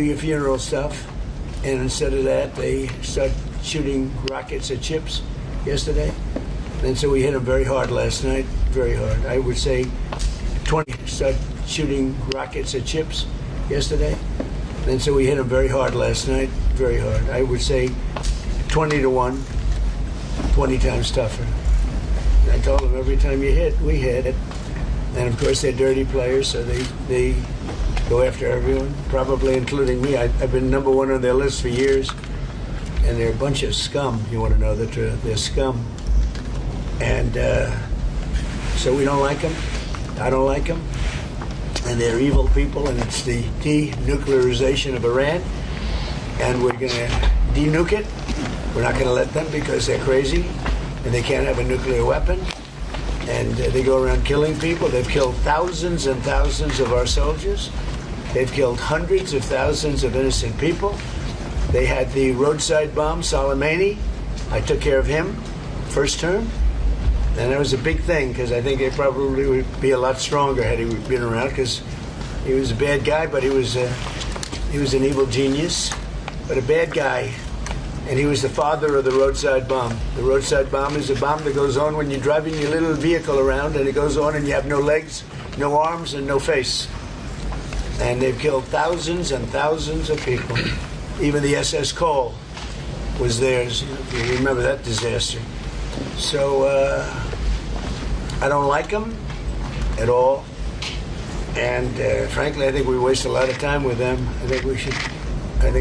your funeral stuff, and instead of that, they start shooting rockets at ships yesterday. And so we hit them very hard last night, very hard. I would say 20 start shooting rockets at ships yesterday. And so we hit them very hard last night, very hard. I would say 20 to 1, 20 times tougher. And I told them every time you hit, we hit it. And of course they're dirty players, so they go after everyone, probably including me. I've been number one on their list for years. And they're a bunch of scum, you want to know the truth. They're scum. And so we don't like them. I don't like them. And they're evil people, and it's the denuclearization of Iran. And we're going to denuke it. We're not going to let them because they're crazy, and they can't have a nuclear weapon. And they go around killing people. They've killed thousands and thousands of our soldiers. They've killed hundreds of thousands of innocent people. They had the roadside bomb, Soleimani. I took care of him, first term. And that was a big thing, because I think it probably would be a lot stronger had he been around, because he was a bad guy, but he was an evil genius, but a bad guy. And he was the father of the roadside bomb. The roadside bomb is a bomb that goes on when you're driving your little vehicle around, and it goes on and you have no legs, no arms, and no face. And they've killed thousands and thousands of people. Even the SS Cole was theirs. You remember that disaster. So I don't like them at all. And frankly, I think we waste a lot of time with them. I think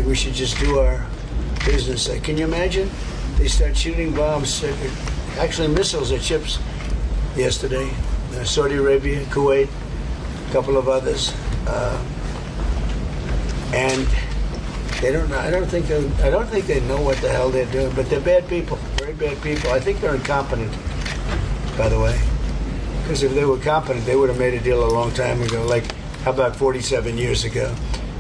we should just do our business. Can you imagine? They start shooting bombs, actually missiles at ships yesterday. Saudi Arabia, Kuwait, a couple of others. And they don't know. I don't think they know what the hell they're doing. But they're bad people, very bad people. I think they're incompetent, by the way. Because if they were competent, they would have made a deal a long time ago. Like, how about 47 years ago?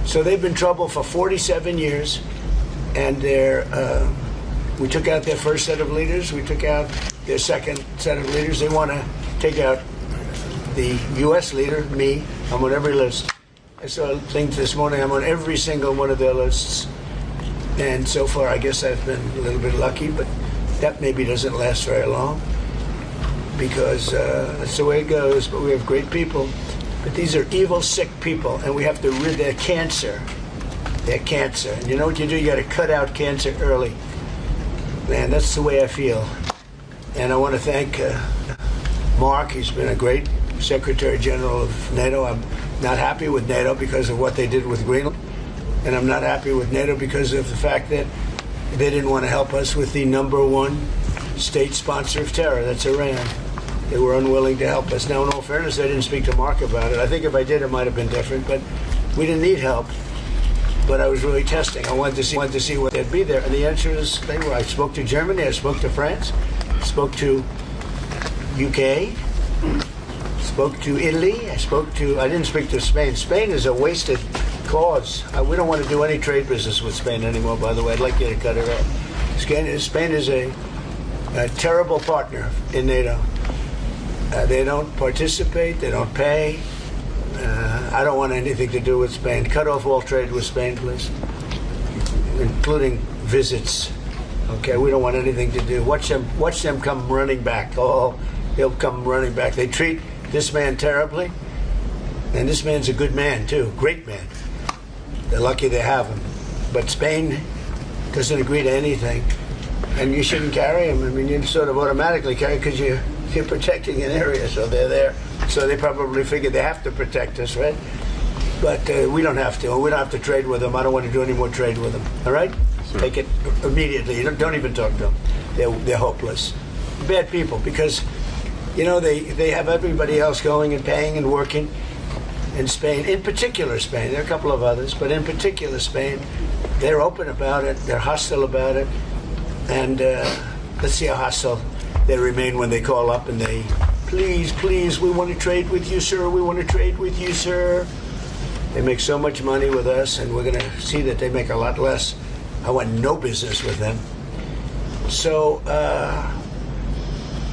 So they've been in trouble for 47 years, and we took out their first set of leaders. We took out their second set of leaders. They want to take out the U.S. leader, me. I'm on every list. I saw a thing this morning. I'm on every single one of their lists. And so far, I guess I've been a little bit lucky, but that maybe doesn't last very long, because that's the way it goes. But we have great people. But these are evil, sick people, and we have to rid their cancer. Their cancer. And you know what you do? You got to cut out cancer early. Man, that's the way I feel. And I want to thank Mark. He's been a great Secretary General of NATO. I'm not happy with NATO because of what they did with Greenland. And I'm not happy with NATO because of the fact that they didn't want to help us with the number one state sponsor of terror. That's Iran. They were unwilling to help us. Now, in all fairness, I didn't speak to Mark about it. I think if I did, it might have been different. But we didn't need help. But I was really testing. I wanted to see what they'd be there. And the answer is they were. I spoke to Germany. I spoke to France. I spoke to UK. Spoke to Italy. I didn't speak to Spain. Spain is a wasted cause. We don't want to do any trade business with Spain anymore, by the way. I'd like you to cut it off. Spain is a terrible partner in NATO. They don't participate. They don't pay. I don't want anything to do with Spain. Cut off all trade with Spain, please, including visits. Okay, we don't want anything to do. Watch them come running back. Oh, they'll come running back. They treat this man terribly, and this man's a good man too, great man. They're lucky they have him. But Spain doesn't agree to anything, and you shouldn't carry him. I mean, you sort of automatically carry because you're protecting an area, so they're there. So they probably figure they have to protect us, right? But we don't have to. We don't have to trade with them. I don't want to do any more trade with them. All right? Sure. Take it immediately. Don't even talk to them. They're hopeless. Bad people, because you know they have everybody else going and paying and working. In Spain, in particular Spain, there are a couple of others, but in particular Spain, they're open about it. They're hostile about it, and let's see how hostile they remain when they call up and they, please, we want to trade with you, sir. We want to trade with you, sir. They make so much money with us, and we're going to see that they make a lot less. I want no business with them. So,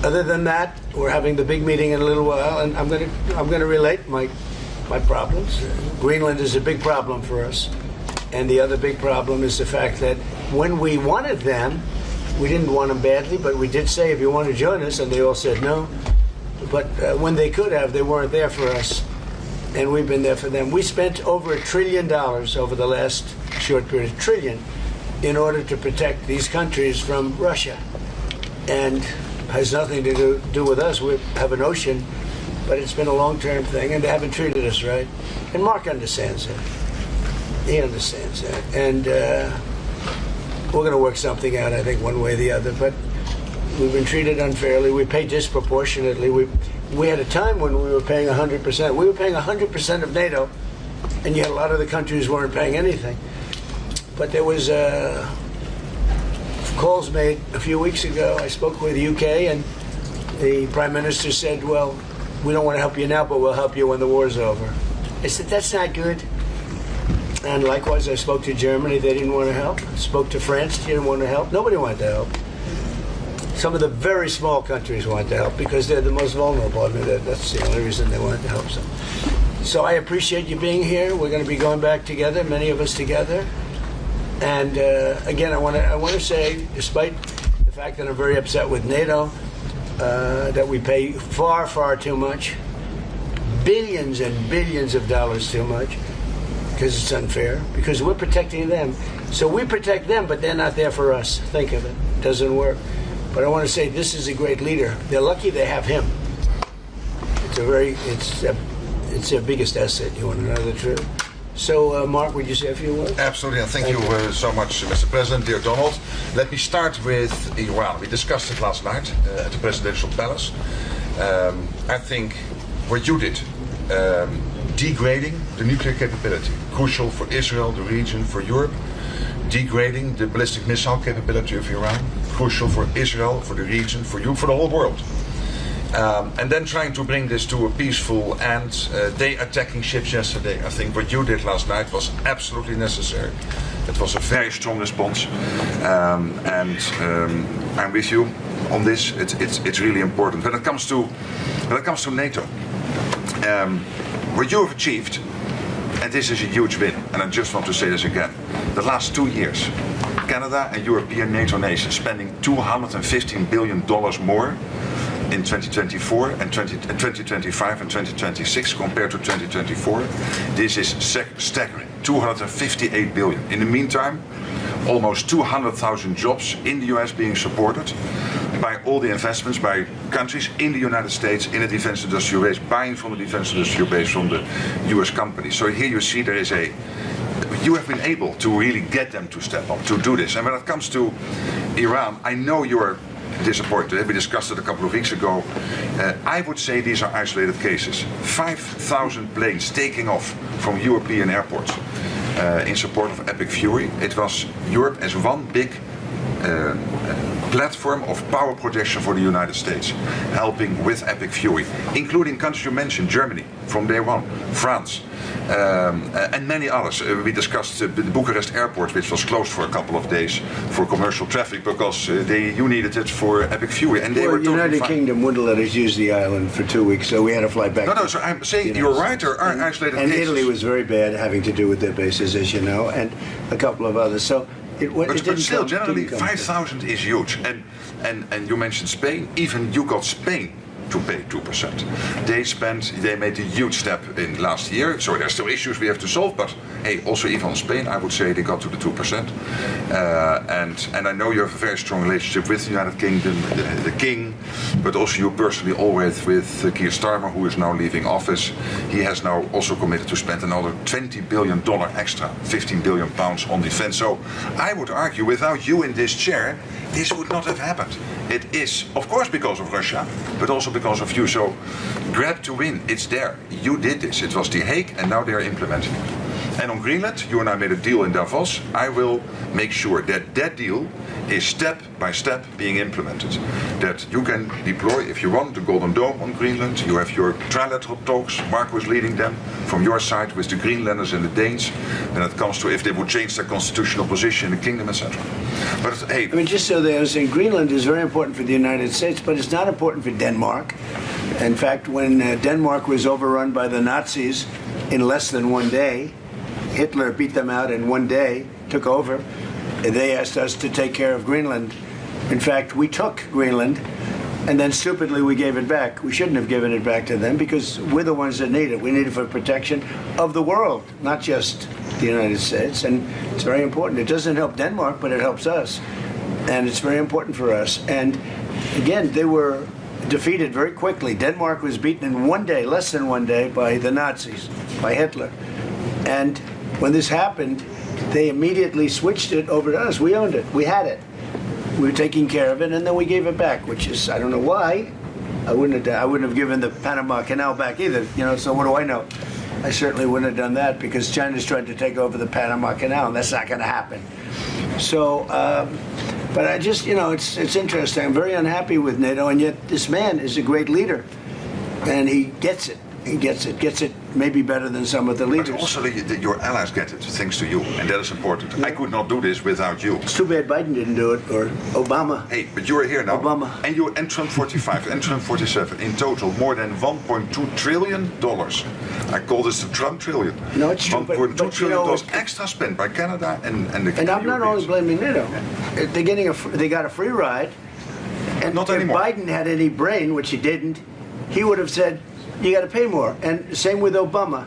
other than that, we're having the big meeting in a little while, and I'm going to relate my problems. Greenland is a big problem for us. And the other big problem is the fact that when we wanted them, we didn't want them badly, but we did say, if you want to join us, and they all said no. But when they could have, they weren't there for us. And we've been there for them. We spent over $1 trillion over the last short period, $1 trillion, in order to protect these countries from Russia. And has nothing to do with us. We have an ocean, but it's been a long-term thing, and they haven't treated us right. And Mark understands that. He understands that. And we're going to work something out, I think, one way or the other. But we've been treated unfairly. We pay disproportionately. We had a time when we were paying 100%. We were paying 100% of NATO, and yet a lot of the countries weren't paying anything. But there was calls made a few weeks ago. I spoke with the UK, and the Prime Minister said, well, we don't want to help you now, but we'll help you when the war's over. I said, that's not good. And likewise, I spoke to Germany. They didn't want to help. I spoke to France. They didn't want to help. Nobody wanted to help. Some of the very small countries wanted to help because they're the most vulnerable. I mean, that's the only reason they wanted to help. So I appreciate you being here. We're going to be going back together, many of us together. And again, I want to say, despite the fact that I'm very upset with NATO, that we pay far, far too much, billions and billions of dollars too much, because it's unfair, because we're protecting them. So we protect them, but they're not there for us. Think of it. It doesn't work. But I want to say this is a great leader. They're lucky they have him. It's their biggest asset. You want to know the truth? So, Mark, would you say a few words? Absolutely, and thank you so much, Mr. President, dear Donald. Let me start with Iran. We discussed it last night at the presidential palace. I think what you did, degrading the nuclear capability, crucial for Israel, the region, for Europe. Degrading the ballistic missile capability of Iran, crucial for Israel, for the region, for you, for the whole world. And then trying to bring this to a peaceful end. They attacking ships yesterday. I think what you did last night was absolutely necessary. It was a very strong response, and I'm with you on this. It's really important. When it comes to NATO, what you have achieved, and this is a huge win, and I just want to say this again. The last 2 years, Canada and European NATO nations spending $215 billion more in 2024 and 2025 and 2026 compared to 2024. This is staggering. 258 billion. In the meantime, almost 200,000 jobs in the US being supported by all the investments by countries in the United States in the defense industrial base, buying from the defense industrial base from the US companies. So here you see there is you have been able to really get them to step up, to do this. And when it comes to Iran, I know you're disappointed. We discussed it a couple of weeks ago. I would say these are isolated cases. 5,000 planes taking off from European airports in support of Epic Fury. It was Europe as one big platform of power projection for the United States, helping with Epic Fury, including countries you mentioned, Germany from day one, France, and many others. We discussed the Bucharest airport, which was closed for a couple of days for commercial traffic because you needed it for Epic Fury, and they were totally United fine. Kingdom wouldn't let us use the island for 2 weeks, so we had to fly back. No, so I'm saying you're right. There are isolated and cases. Italy was very bad, having to do with their bases, as you know, and a couple of others. So. But still, generally, 5,000 is huge. And you mentioned Spain. Even you got Spain to pay 2%. They made a huge step in last year. So there's still issues we have to solve. But hey, also even on Spain, I would say they got to the 2%. And I know you have a very strong relationship with the United Kingdom, the King, but also you personally always with Keir Starmer, who is now leaving office. He has now also committed to spend another $20 billion extra, 15 billion pounds on defense. So I would argue, without you in this chair, this would not have happened. It is, of course, because of Russia, but also because of you. So grab to win, it's there. You did this. It was The Hague, and now they are implementing it. And on Greenland, you and I made a deal in Davos. I will make sure that deal is step by step being implemented. That you can deploy, if you want, the Golden Dome on Greenland. You have your trilateral talks. Mark was leading them from your side with the Greenlanders and the Danes. When it comes to if they would change their constitutional position in the kingdom, etc. But hey, I mean, just so they understand, Greenland is very important for the United States, but it's not important for Denmark. In fact, when Denmark was overrun by the Nazis in less than 1 day, Hitler beat them out in one day, took over, and they asked us to take care of Greenland. In fact, we took Greenland, and then stupidly we gave it back. We shouldn't have given it back to them because we're the ones that need it. We need it for protection of the world, not just the United States. And it's very important. It doesn't help Denmark, but it helps us. And it's very important for us. And again, they were defeated very quickly. Denmark was beaten in one day, less than one day, by the Nazis, by Hitler. And when this happened, they immediately switched it over to us. We owned it. We had it. We were taking care of it, and then we gave it back, which is, I don't know why. I wouldn't have given the Panama Canal back either, so what do I know? I certainly wouldn't have done that because China's trying to take over the Panama Canal, and that's not going to happen. So, but I just, it's interesting. I'm very unhappy with NATO, and yet this man is a great leader, and he gets it. He gets it maybe better than some of the leaders. But also your allies get it, thanks to you, and that is important. Yeah. I could not do this without you. It's too bad Biden didn't do it, or Obama. Hey, but you're here now. Obama. And Trump 45, and Trump 47. In total, more than $1.2 trillion. I call this the Trump trillion. No, it's true. $1.2 trillion extra spent by Canada and the And I'm not only blaming NATO. They got a free ride. And not if anymore. Biden had any brain, which he didn't, he would have said, you got to pay more. And same with Obama.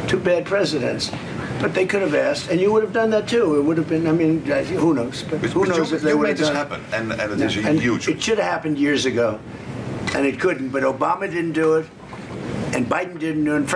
Two bad presidents. But they could have asked, and you would have done that too. It would have been, who knows? But who knows if they would have done it. You made this happen, and it is huge. It should have happened years ago, and it couldn't. But Obama didn't do it, and Biden didn't do it.